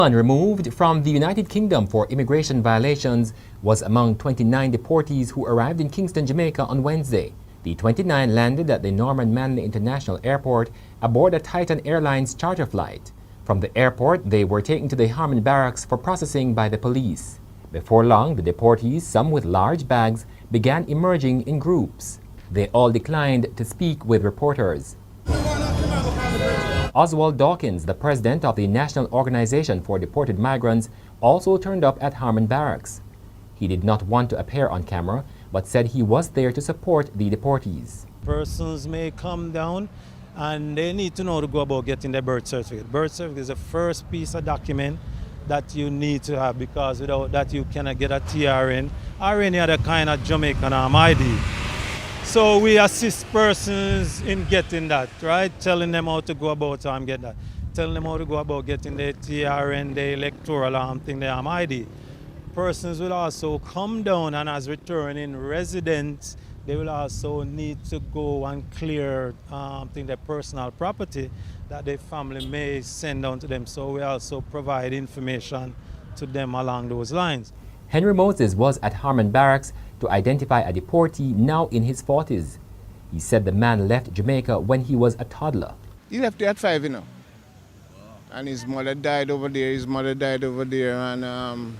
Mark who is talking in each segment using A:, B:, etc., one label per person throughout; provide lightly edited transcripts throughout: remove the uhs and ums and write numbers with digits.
A: One removed from the United Kingdom for immigration violations was among 29 deportees who arrived in Kingston, Jamaica on Wednesday. The 29 landed at the Norman Manley International Airport aboard a Titan Airlines charter flight. From the airport, they were taken to the Harmon Barracks for processing by the police. Before long, the deportees, some with large bags, began emerging in groups. They all declined to speak with reporters. Oswald Dawkins, the president of the National Organization for Deported Migrants, also turned up at Harmon Barracks. He did not want to appear on camera, but said he was there to support the deportees.
B: Persons may come down and they need to know to go about getting their birth certificate. Birth certificate is the first piece of document that you need to have, because without that you cannot get a TRN or any other kind of Jamaican ID. So we assist persons in getting that, right? Telling them how to go about getting that. Telling them how to go about getting their TRN, their electoral thing, their ID. Persons will also come down, and as returning residents, they will also need to go and clear their personal property that their family may send down to them. So we also provide information to them along those lines.
A: Henry Moses was at Harmon Barracks to identify a deportee now in his 40s. He said the man left Jamaica when he was a toddler.
C: He left there at 5, and his mother died over there, and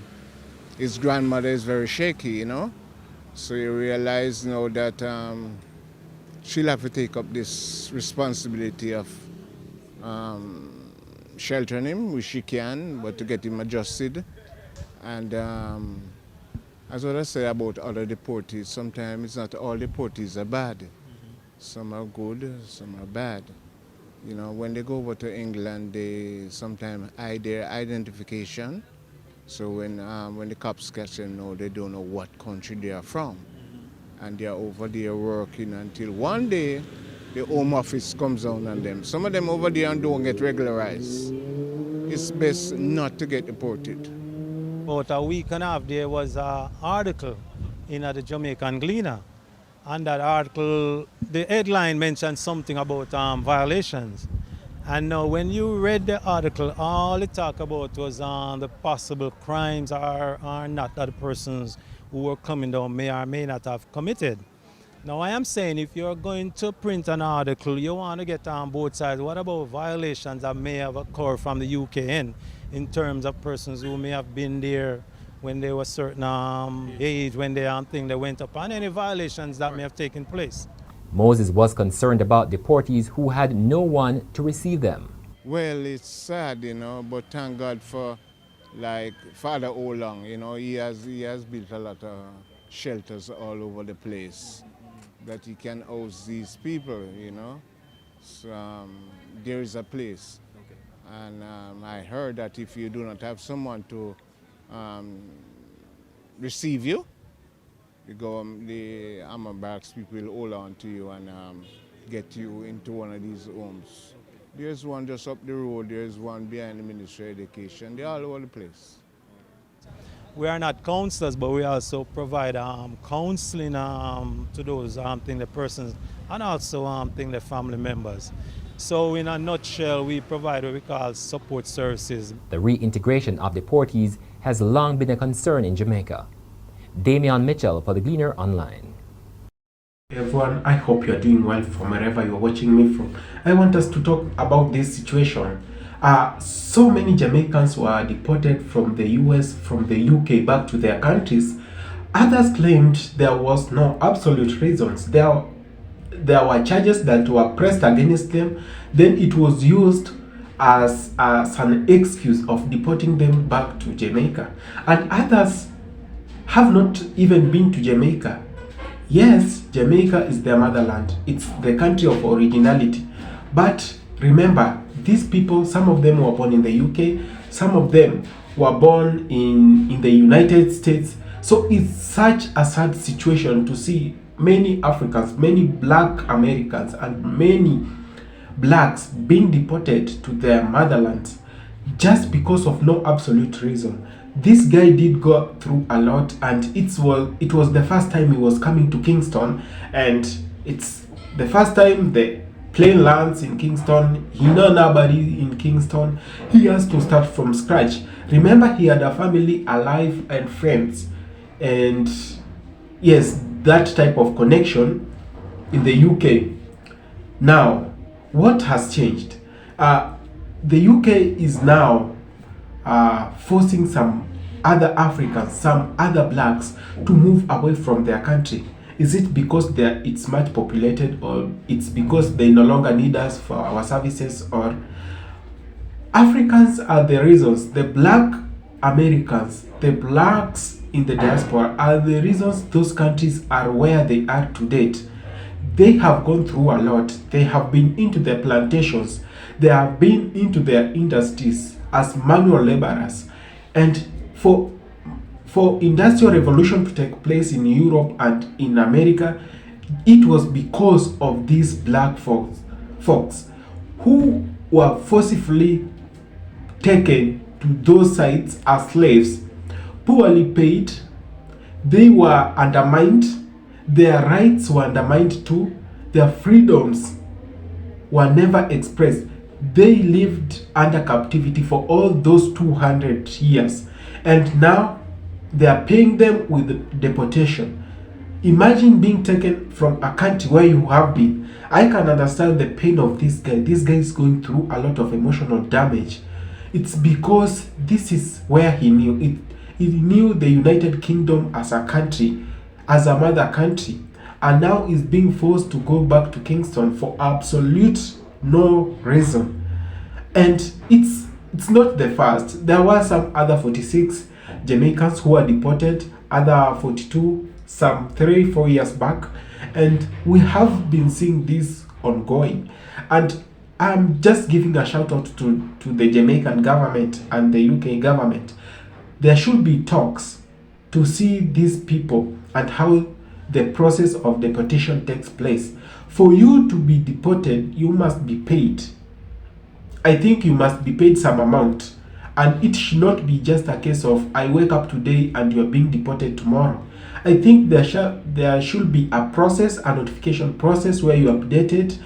C: his grandmother is very shaky, So he realized now that she'll have to take up this responsibility of sheltering him, which she can, but to get him adjusted. And as what I say about other deportees, sometimes it's not all deportees are bad. Some are good, some are bad. When they go over to England, they sometimes hide their identification. So when the cops catch them now, they don't know what country they are from. And they are over there working until one day the Home Office comes down on them. Some of them over there and don't get regularized. It's best not to get deported.
B: About a week and a half, there was an article in the Jamaican Gleaner. And that article, the headline mentioned something about violations. And now when you read the article, all it talked about was the possible crimes or not that the persons who were coming down may or may not have committed. Now I am saying, if you're going to print an article, you want to get on both sides. What about violations that may have occurred from the UK in terms of persons who may have been there when they were certain age, when they went up, and any violations that may have taken place?
A: Moses was concerned about deportees who had no one to receive them.
C: Well, it's sad, but thank God for Father Olong, he has built a lot of shelters all over the place that he can house these people, So there is a place. Okay. And I heard that if you do not have someone to receive you, the Harmon Barracks people will hold on to you and get you into one of these homes. There's one just up the road, there's one behind the Ministry of Education. They're all over the place.
B: We are not counselors, but we also provide counseling to those the persons, and also the family members. So in a nutshell, we provide what we call support services.
A: The reintegration of deportees has long been a concern in Jamaica. Damian Mitchell for the Gleaner Online.
D: Everyone, I hope you are doing well from wherever you are watching me from. I want us to talk about this situation. So many Jamaicans were deported from the US, from the UK back to their countries. Others claimed there was no absolute reasons. There were charges that were pressed against them. Then it was used as an excuse of deporting them back to Jamaica. And others have not even been to Jamaica. Yes, Jamaica is their motherland. It's the country of originality. But remember, these people, some of them were born in the UK, some of them were born in the United States. So it's such a sad situation to see many Africans, many black Americans, and many blacks being deported to their motherlands just because of no absolute reason. This guy did go through a lot, and it was the first time he was coming to Kingston, and it's the first time the plain lands in Kingston. He know nobody in Kingston. He has to start from scratch. Remember, he had a family alive and friends, and yes, that type of connection in the UK. Now, what has changed? The UK is now forcing some other Africans, some other blacks to move away from their country. Is it because it's much populated, or it's because they no longer need us for our services? Or Africans are the reasons. The black Americans, the blacks in the diaspora are the reasons those countries are where they are to date. They have gone through a lot. They have been into their plantations. They have been into their industries as manual laborers. And for industrial revolution to take place in Europe and in America, it was because of these black folks who were forcibly taken to those sites as slaves, poorly paid. They were undermined. Their rights were undermined too. Their freedoms were never expressed. They lived under captivity for all those 200 years. And now they are paying them with deportation. Imagine being taken from a country where you have been. I can understand the pain of this guy. This guy is going through a lot of emotional damage. It's because this is where he knew it. He knew the United Kingdom as a country, as a mother country, and now is being forced to go back to Kingston for absolute no reason. And it's not the first. There were some other 46 Jamaicans who were deported, other 42 some 3-4 years back, and we have been seeing this ongoing. And I'm just giving a shout out to the Jamaican government and the UK government. There should be talks to see these people and how the process of deportation takes place. For you to be deported, you must be paid. I think you must be paid some amount. And it should not be just a case of I wake up today and you're being deported tomorrow. I think there should be a process, a notification process where you update it.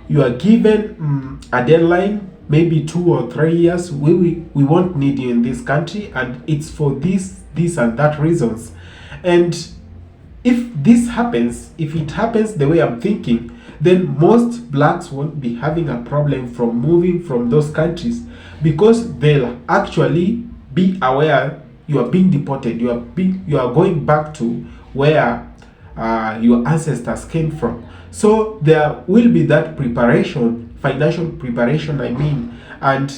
D: You are given a deadline, maybe 2 or 3 years. We won't need you in this country, and it's for this and that reasons. And if this happens, if it happens the way I'm thinking, then most blacks won't be having a problem from moving from those countries, because they'll actually be aware you are being deported. You are going back to where your ancestors came from. So there will be that preparation, financial preparation, I mean, and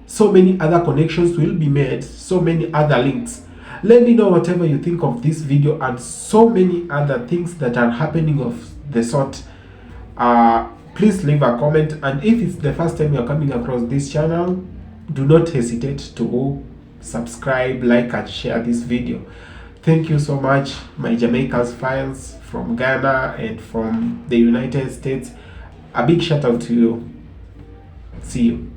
D: so many other connections will be made, so many other links. Let me know whatever you think of this video and so many other things that are happening of the sort. Please leave a comment, and if it's the first time you're coming across this channel, do not hesitate to subscribe, like, and share this video. Thank you so much, my Jamaicans files from Ghana and from the United States. A big shout out to you. See you.